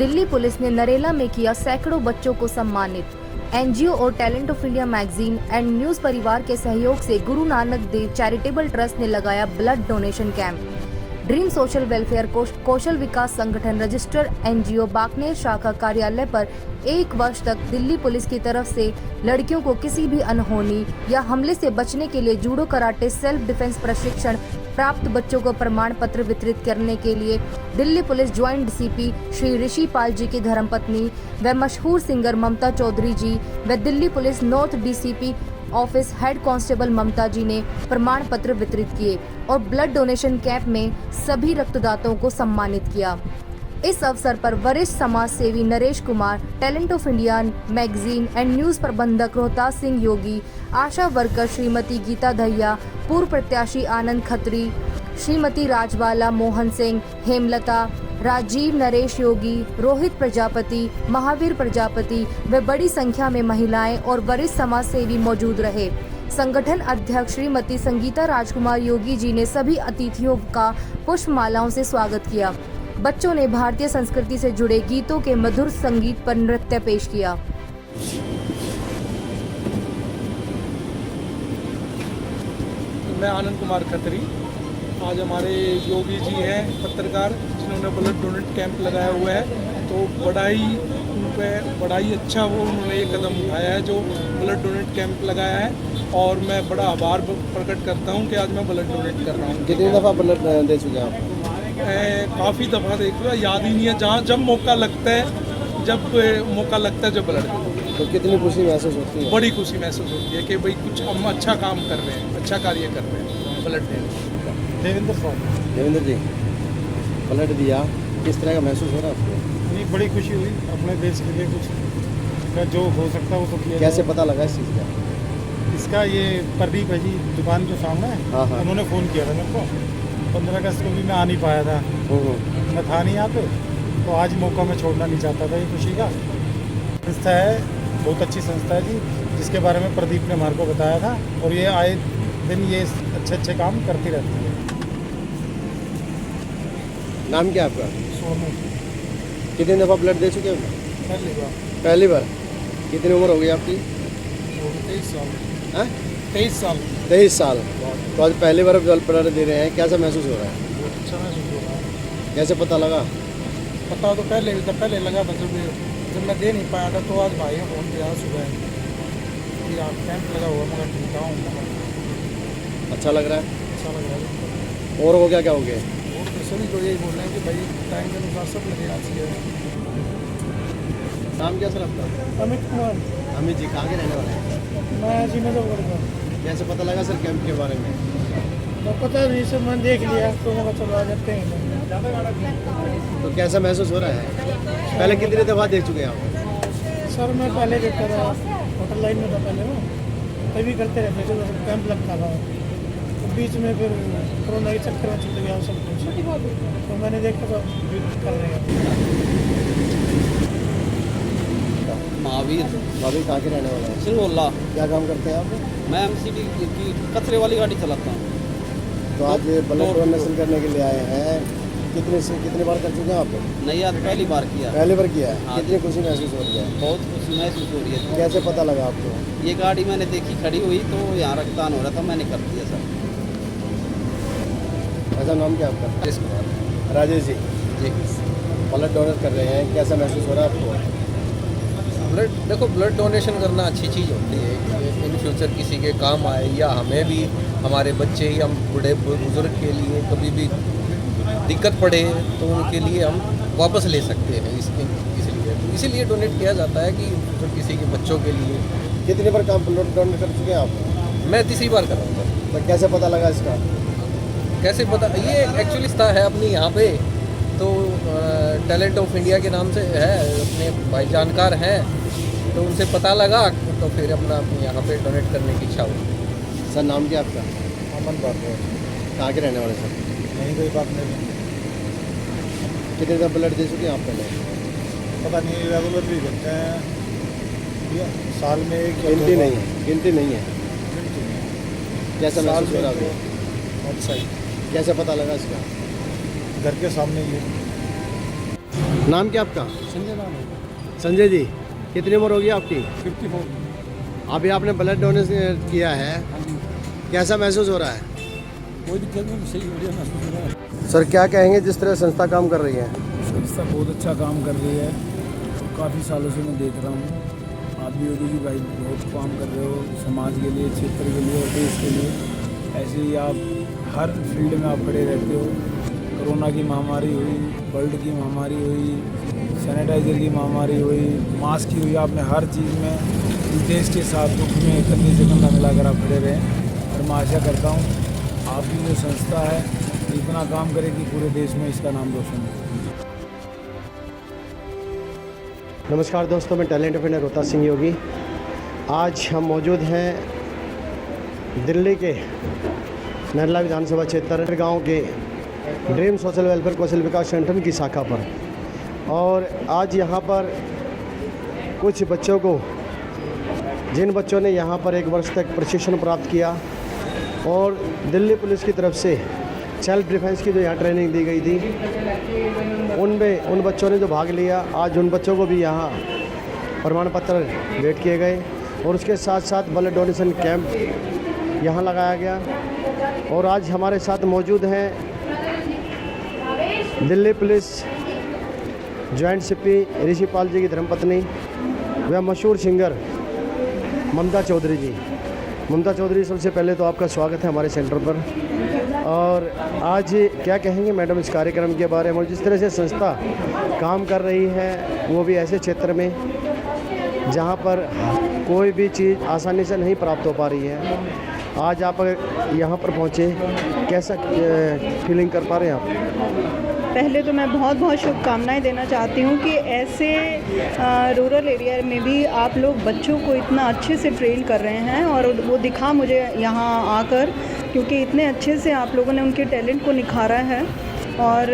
Delhi police ने नरेला में किया सैकड़ों बच्चों को सम्मानित। एनजीओ और talent of India magazine and news परिवार के सहयोग से गुरु नानक देव चैरिटेबल ट्रस्ट ने लगाया blood donation camp. Dream social welfare Kaushal Vikas Sangathan registered NGO बाकनेर शाखा कार्यालय पर 1 वर्ष तक दिल्ली पुलिस की तरफ से लड़कियों को किसी भी अनहोनी या हमले से बचने के लिए जूडो कराटे सेल्फ डिफेंस प्रशिक्षण प्राप्त बच्चों को प्रमाण पत्र वितरित करने के लिए Delhi police joint DCP Shri Rishi Pal ji की धर्मपत्नी व मशहूर सिंगर ममता चौधरी जी व Delhi police north DCP office head constable Mamta ji ने प्रमाण पत्र वितरित किए और ब्लड डोनेशन कैंप में सभी रक्तदाताओं को सम्मानित किया। इस अवसर पर वरिष्ठ समाज सेवी Naresh Kumar, talent of India magazine and news प्रबंधक रोहतास सिंह योगी, आशा वर्कर श्रीमती गीता दहिया, पूर्व प्रत्याशी आनंद खत्री, श्रीमती राजबाला मोहन सिंह, हेमलता, राजीव, नरेश योगी, रोहित प्रजापति, महावीर प्रजापति व बड़ी संख्या में महिलाएं और वरिष्ठ समाज सेवी मौजूद रहे। संगठन अध्यक्ष श्रीमती संगीता राजकुमार योगी जी ने सभी अतिथियों का पुष्पमालाओं से स्वागत किया। बच्चों ने भारतीय संस्कृति से जुड़े गीतों के मधुर संगीत पर नृत्य पेश किया। मैं आनंद कुमार खत्री। आज हमारे योगी जी हैं पत्रकार, जिन्होंने ब्लड डोनेट कैंप लगाया हुआ है, तो बड़ा ही अच्छा वो उन्होंने ये कदम उठाया है जो ब्लड डोनेट कैंप लगाया है, और मैं बड़ा आभार प्रकट करता हूं कि आज मैं ब्लड डोनेट कर रहा हूं। कितनी दफ़ा ब्लड दे चुके हैं आप? काफ़ी दफ़ा देख लो, याद ही नहीं है, जब मौका लगता है जब ब्लड देते। तो कितनी खुशी महसूस होती है? बड़ी खुशी महसूस होती है कि भाई कुछ हम अच्छा काम कर रहे हैं, अच्छा कार्य कर रहे हैं ब्लड देने। देवेंद्र जी, ब्लड दिया, किस तरह का महसूस हो रहा है आपको? नहीं, बड़ी खुशी हुई, अपने देश के लिए कुछ जो हो सकता है वो तो किया। कैसे पता लगा इस चीज़ का? इसका ये प्रदीप है जी, दुकान जो सामने है, हाँ हाँ, उन्होंने फ़ोन किया था मेरे को। 15 अगस्त को भी मैं आ नहीं पाया था, मैं था नहीं यहाँ पे, तो आज मौका मैं छोड़ना नहीं चाहता था। ये खुशी का संस्था है, बहुत अच्छी संस्था है जी, जिसके बारे में प्रदीप ने हमारे को बताया था, और ये आए दिन ये अच्छे काम करती रहती है। नाम क्या आपका? सोनू। कितनी दफ़ा ब्लड दे चुके हैं? पहली बार। पहली बार। कितनी उम्र हो गई आपकी? 23 साल। हाँ, 23 साल। 23 साल। तो आज पहली बार ब्लड दे रहे हैं, कैसा महसूस हो रहा है? बहुत अच्छा महसूस हो रहा है। कैसे पता लगा? पता तो पहले लगा था, जब मैं दे नहीं पाया था, तो आज भाई ने फ़ोन किया सुबह कि आप कैंप लगा हुआ, मगर ठीक हूँ। अच्छा लग रहा है? अच्छा लग रहा है। और हो क्या क्या हो गया? और तो सभी को यही बोल रहे हैं कि भाई टाइम के अनुसार सब लगेगा चाहिए। नाम क्या सर आपका? अमित कुमार। अमित जी, कहाँ के रहने वाले हैं? मैं श्रीनगर का। कैसे पता लगा सर कैंप के बारे में? तो पता नहीं, सब मैंने देख लिया, तो मैं चलो आ जाते हैं। तो कैसा महसूस हो रहा है? पहले कितनी दफ़ा देख चुके हैं आप? सर मैं पहले देखता था, होटल लाइन में था पहले वो, तभी करते रहते थे, तो कैंप लगता था। तो बीच में फिर कोरोना के चक्कर में चल गया सब कुछ, तो मैंने देखा तो कर रहे हैं। महावीर। भाभी कहाँ के रहने वाले हैं? सिंगोला। क्या काम करते हैं आप? मैं एमसीडी की कचरे वाली गाड़ी चलाता हूँ। तो आज ब्लड डोनेशन करने के लिए आए हैं, कितनी बार कर चुके हैं आप? नहीं, आज पहली बार किया। पहली बार किया है। हाँ। कितनी खुशी महसूस हो रही है? बहुत खुशी महसूस हो रही है। कैसे पता लगा आपको? ये गाड़ी मैंने देखी खड़ी हुई, तो यहाँ रक्तदान हो रहा था, मैंने कर दिया सर। ऐसा नाम क्या आपका? राजेश कुमार। राजेश जी, जी। ब्लड डोनेट कर रहे हैं, कैसा महसूस हो रहा है आपको? ब्लड डोनेशन करना अच्छी चीज़ होती है, इन फ्यूचर किसी के काम आए, या हमें भी, हमारे बच्चे या बूढ़े बुजुर्ग के लिए कभी भी दिक्कत पड़े तो उनके लिए हम वापस ले सकते हैं। इसीलिए डोनेट किया जाता है कि जो किसी के बच्चों के लिए। कितनी बार काम ब्लड डोनेट कर चुके हैं आप? मैं तीसरी बार कर रहा हूँ। तो कैसे पता लगा इसका? कैसे पता? ये एक्चुअली संस्था है अपनी यहाँ पे, तो टैलेंट ऑफ इंडिया के नाम से है, अपने भाई जानकार हैं, तो उनसे पता लगा, तो फिर अपना यहाँ पे डोनेट करने की इच्छा हुई। सर नाम क्या आपका? अमन बात है। कहाँ के रहने वाले सर? नहीं, कोई बात नहीं। कितने दफ़ा ब्लड दे चुके हैं आप पहले? पता नहीं, रेगुलर भी देते हैं, साल में एक। गिनती नहीं है? गिनती नहीं है। कैसा महसूस हो रहा है? अच्छा ही। कैसे पता लगा इसका? घर के सामने ही है। नाम क्या आपका? संजय नाम है। संजय जी, कितनी उम्र होगी आपकी? 54। अभी आपने ब्लड डोनेशन किया है, हाँ जी, कैसा महसूस हो रहा है? कोई दिक्कत नहीं, सही बढ़िया महसूस हो रहा है। सर क्या कहेंगे जिस तरह संस्था काम कर रही है? संस्था बहुत अच्छा काम कर रही है, काफ़ी सालों से मैं देख रहा हूँ। आप भी योगी जी भाई बहुत काम कर रहे हो समाज के लिए, क्षेत्र के लिए और देश के लिए। ऐसे ही आप हर फील्ड में आप खड़े रहते हो। कोरोना की महामारी हुई, वर्ल्ड की महामारी हुई, सैनिटाइज़र की महामारी हुई, मास्क की हुई, आपने हर चीज़ में देश के साथ दुख में कंधे से कंधा मिलाकर आप खड़े रहें। और मैं आशा करता हूँ आपकी जो संस्था है इतना काम करे कि पूरे देश में इसका नाम रोशन हो। नमस्कार दोस्तों, मैं talent of India Rohtas Singh Yogi. आज हम मौजूद हैं दिल्ली के नरला विधानसभा क्षेत्र गांव के dream social welfare Kaushal Vikas संगठन की शाखा पर, और आज यहां पर कुछ बच्चों को, जिन बच्चों ने यहां पर 1 वर्ष तक प्रशिक्षण प्राप्त किया और दिल्ली पुलिस की तरफ से सेल्फ डिफेंस की जो यहाँ ट्रेनिंग दी गई थी, उन बच्चों ने जो भाग लिया, आज उन बच्चों को भी यहाँ प्रमाण पत्र भेंट किए गए और उसके साथ साथ ब्लड डोनेशन कैंप यहाँ लगाया गया। और आज हमारे साथ मौजूद हैं Delhi police joint CP Rishipal ji की धर्मपत्नी व मशहूर सिंगर ममता चौधरी जी। ममता चौधरी, सबसे पहले तो आपका स्वागत है हमारे सेंटर पर। और आज क्या कहेंगे मैडम इस कार्यक्रम के बारे में, और जिस तरह से संस्था काम कर रही है वो भी ऐसे क्षेत्र में जहां पर कोई भी चीज़ आसानी से नहीं प्राप्त हो पा रही है। आज आप यहां पर पहुंचे, कैसा फीलिंग कर पा रहे हैं आप? पहले तो मैं बहुत बहुत शुभकामनाएं देना चाहती हूँ कि ऐसे रूरल एरिया में भी आप लोग बच्चों को इतना अच्छे से ट्रेन कर रहे हैं, और वो दिखा मुझे यहाँ आकर, क्योंकि इतने अच्छे से आप लोगों ने उनके टैलेंट को निखारा है। और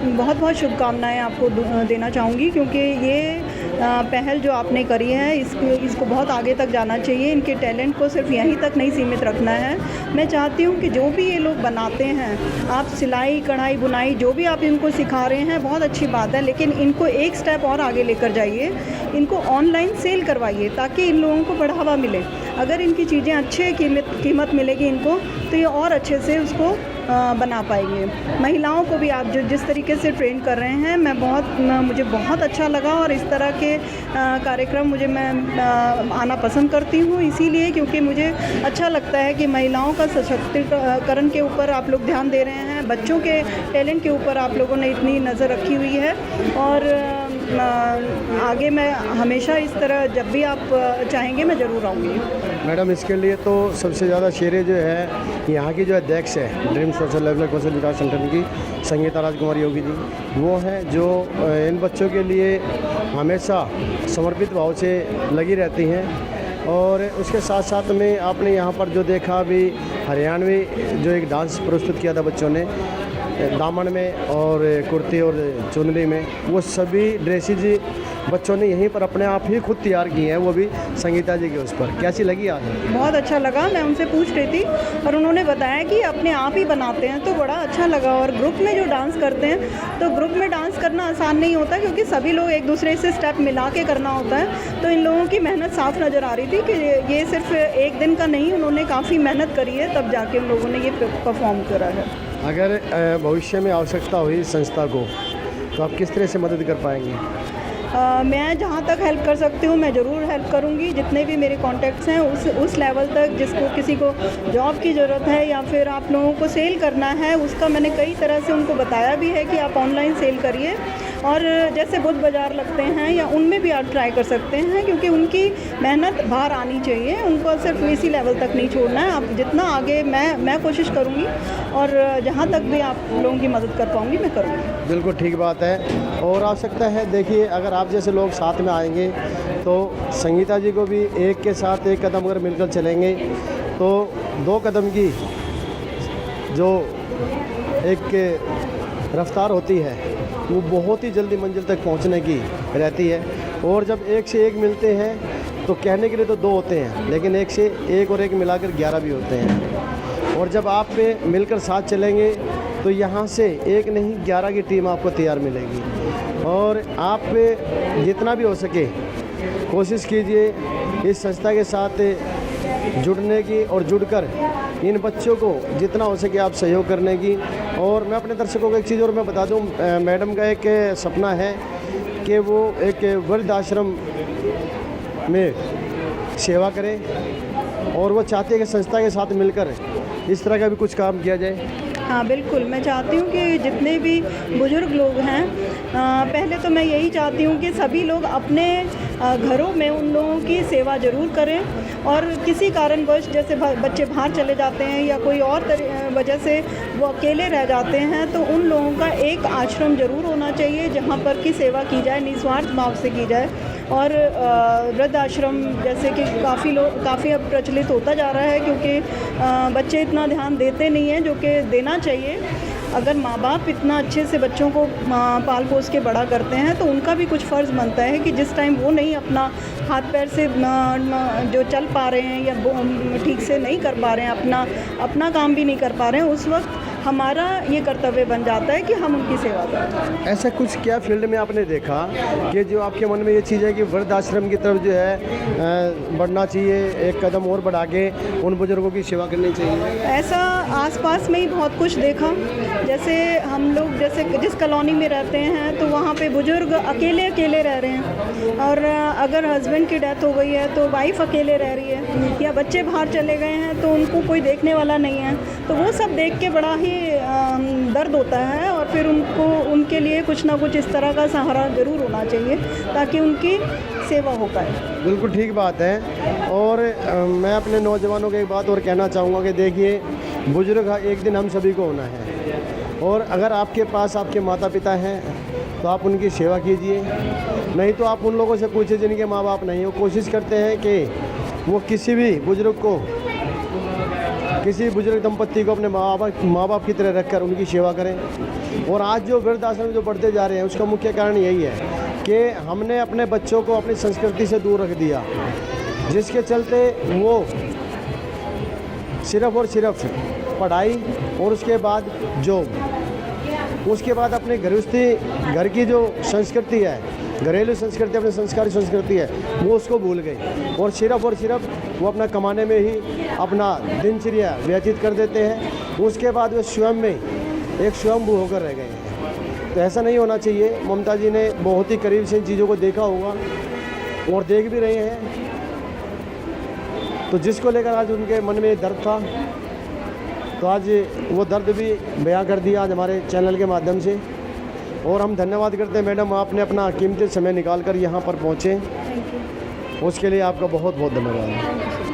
बहुत बहुत शुभकामनाएं आपको देना चाहूँगी, क्योंकि ये पहल जो आपने करी है इसको बहुत आगे तक जाना चाहिए। इनके टैलेंट को सिर्फ यहीं तक नहीं सीमित रखना है। मैं चाहती हूँ कि जो भी ये लोग बनाते हैं, आप सिलाई कढ़ाई बुनाई जो भी आप इनको सिखा रहे हैं बहुत अच्छी बात है, लेकिन इनको एक स्टेप और आगे लेकर जाइए। इनको ऑनलाइन सेल करवाइए ताकि इन लोगों को बढ़ावा मिले। अगर इनकी चीज़ें अच्छे कीमत मिलेगी इनको, तो ये और अच्छे से उसको बना पाएंगे। महिलाओं को भी आप जो जिस तरीके से ट्रेन कर रहे हैं, मुझे बहुत अच्छा लगा। और इस तरह के कार्यक्रम मैं आना पसंद करती हूँ, इसीलिए क्योंकि मुझे अच्छा लगता है कि महिलाओं का सशक्तिकरण के ऊपर आप लोग ध्यान दे रहे हैं, बच्चों के टैलेंट के ऊपर आप लोगों ने इतनी नज़र रखी हुई है। और आगे मैं हमेशा इस तरह जब भी आप चाहेंगे मैं ज़रूर आऊँगी। मैडम, इसके लिए तो सबसे ज़्यादा शेरे जो है यहाँ की जो अध्यक्ष है dream social welfare Kaushal Vikas संगठन की संगीता राजकुमार योगी जी, वो हैं जो इन बच्चों के लिए हमेशा समर्पित भाव से लगी रहती हैं। और उसके साथ साथ में आपने यहाँ पर जो देखा, अभी हरियाणवी जो एक डांस प्रस्तुत किया था बच्चों ने, दामन में और कुर्ती और चुनरी में, वो सभी ड्रेसेज बच्चों ने यहीं पर अपने आप ही खुद तैयार किए हैं, वो भी संगीता जी के उस पर। कैसी लगी आज? बहुत अच्छा लगा। मैं उनसे पूछ रही थी और उन्होंने बताया कि अपने आप ही बनाते हैं, तो बड़ा अच्छा लगा। और ग्रुप में जो डांस करते हैं, तो ग्रुप में डांस करना आसान नहीं होता, क्योंकि सभी लोग एक दूसरे से स्टेप मिला के करना होता है। तो इन लोगों की मेहनत साफ नज़र आ रही थी कि ये सिर्फ एक दिन का नहीं, उन्होंने काफ़ी मेहनत करी है, तब जाके उन लोगों ने ये परफॉर्म करा है। अगर भविष्य में आवश्यकता हुई संस्था को, तो आप किस तरह से मदद कर पाएंगे? मैं जहाँ तक हेल्प कर सकती हूँ मैं ज़रूर हेल्प करूँगी। जितने भी मेरे कॉन्टैक्ट्स हैं उस लेवल तक, जिसको किसी को जॉब की ज़रूरत है या फिर आप लोगों को सेल करना है, उसका मैंने कई तरह से उनको बताया भी है कि आप ऑनलाइन सेल करिए। और जैसे बुध बाज़ार लगते हैं या उनमें भी आप ट्राई कर सकते हैं, क्योंकि उनकी मेहनत बाहर आनी चाहिए, उनको सिर्फ इसी लेवल तक नहीं छोड़ना है। आप जितना आगे मैं कोशिश करूँगी, और जहाँ तक भी आप लोगों की मदद कर पाऊँगी मैं करूँगी। बिल्कुल ठीक बात है। और आवश्यकता है, देखिए, अगर आप जैसे लोग साथ में आएंगे तो संगीता जी को भी एक के साथ एक कदम अगर मिलकर चलेंगे, तो 2 कदम की जो एक रफ्तार होती है वो बहुत ही जल्दी मंजिल तक पहुंचने की रहती है। और जब एक से एक मिलते हैं तो कहने के लिए तो 2 होते हैं, लेकिन एक से एक और एक मिलाकर 11 भी होते हैं। और जब आप मिलकर साथ चलेंगे तो यहाँ से एक नहीं 11 की टीम आपको तैयार मिलेगी। और आप जितना भी हो सके कोशिश कीजिए इस संस्था के साथ जुड़ने की और जुड़कर इन बच्चों को जितना हो सके आप सहयोग करने की। और मैं अपने दर्शकों को एक चीज़ और मैं बता दूं, मैडम का एक सपना है कि वो एक वृद्ध आश्रम में सेवा करें और वो चाहते हैं कि संस्था के साथ मिलकर इस तरह का भी कुछ काम किया जाए। हाँ बिल्कुल, मैं चाहती हूँ कि जितने भी बुज़ुर्ग लोग हैं, पहले तो मैं यही चाहती हूँ कि सभी लोग अपने घरों में उन लोगों की सेवा ज़रूर करें। और किसी कारणवश जैसे बच्चे बाहर चले जाते हैं या कोई और वजह से वो अकेले रह जाते हैं, तो उन लोगों का एक आश्रम ज़रूर होना चाहिए जहाँ पर की सेवा की जाए, निस्वार्थ भाव से की जाए। और वृद्ध आश्रम जैसे कि काफ़ी अब प्रचलित होता जा रहा है, क्योंकि बच्चे इतना ध्यान देते नहीं हैं जो कि देना चाहिए। अगर माँ बाप इतना अच्छे से बच्चों को पाल पोस के बड़ा करते हैं तो उनका भी कुछ फ़र्ज़ बनता है कि जिस टाइम वो नहीं अपना हाथ पैर से जो चल पा रहे हैं या ठीक से नहीं कर पा रहे हैं, अपना काम भी नहीं कर पा रहे हैं, उस वक्त हमारा ये कर्तव्य बन जाता है कि हम उनकी सेवा करें। ऐसा कुछ क्या फील्ड में आपने देखा कि जो आपके मन में ये चीज़ है कि वृद्ध आश्रम की तरफ जो है बढ़ना चाहिए, एक कदम और बढ़ा के उन बुजुर्गों की सेवा करनी चाहिए? ऐसा आसपास में ही बहुत कुछ देखा। जैसे हम लोग जैसे जिस कॉलोनी में रहते हैं तो वहाँ पे बुजुर्ग अकेले रह रहे हैं, और अगर हस्बैंड की डेथ हो गई है तो वाइफ अकेले रह रही है, या बच्चे बाहर चले गए हैं तो उनको कोई देखने वाला नहीं है। तो वो सब देख के बड़ा ही दर्द होता है, और फिर उनके लिए कुछ ना कुछ इस तरह का सहारा ज़रूर होना चाहिए ताकि उनकी सेवा हो पाए। बिल्कुल ठीक बात है। और मैं अपने नौजवानों को एक बात और कहना चाहूँगा कि देखिए, बुजुर्ग एक दिन हम सभी को होना है, और अगर आपके पास आपके माता पिता हैं तो आप उनकी सेवा कीजिए, नहीं तो आप उन लोगों से पूछिए जिनके माँ बाप नहीं हो। कोशिश करते हैं कि वो किसी भी बुजुर्ग को, किसी बुजुर्ग दंपत्ति को अपने माँ बाप की तरह रखकर उनकी सेवा करें। और आज जो वृद्ध आश्रम जो बढ़ते जा रहे हैं उसका मुख्य कारण यही है कि हमने अपने बच्चों को अपनी संस्कृति से दूर रख दिया, जिसके चलते वो सिर्फ़ और सिर्फ पढ़ाई और उसके बाद जॉब, उसके बाद अपने घर की जो संस्कृति है, घरेलू संस्कृति, अपनी संस्कारी संस्कृति है, वो उसको भूल गए और सिर्फ वो अपना कमाने में ही अपना दिनचर्या व्यतीत कर देते हैं। उसके बाद वे स्वयं में एक स्वयंभू होकर रह गए हैं। तो ऐसा नहीं होना चाहिए। ममता जी ने बहुत ही करीब से इन चीज़ों को देखा होगा और देख भी रहे हैं। तो जिसको लेकर आज उनके मन में दर्द था, तो आज वो दर्द भी बयां कर दिया आज हमारे चैनल के माध्यम से। और हम धन्यवाद करते हैं मैडम, आपने अपना कीमती समय निकाल कर यहाँ पर पहुँचे, उसके लिए आपका बहुत बहुत धन्यवाद।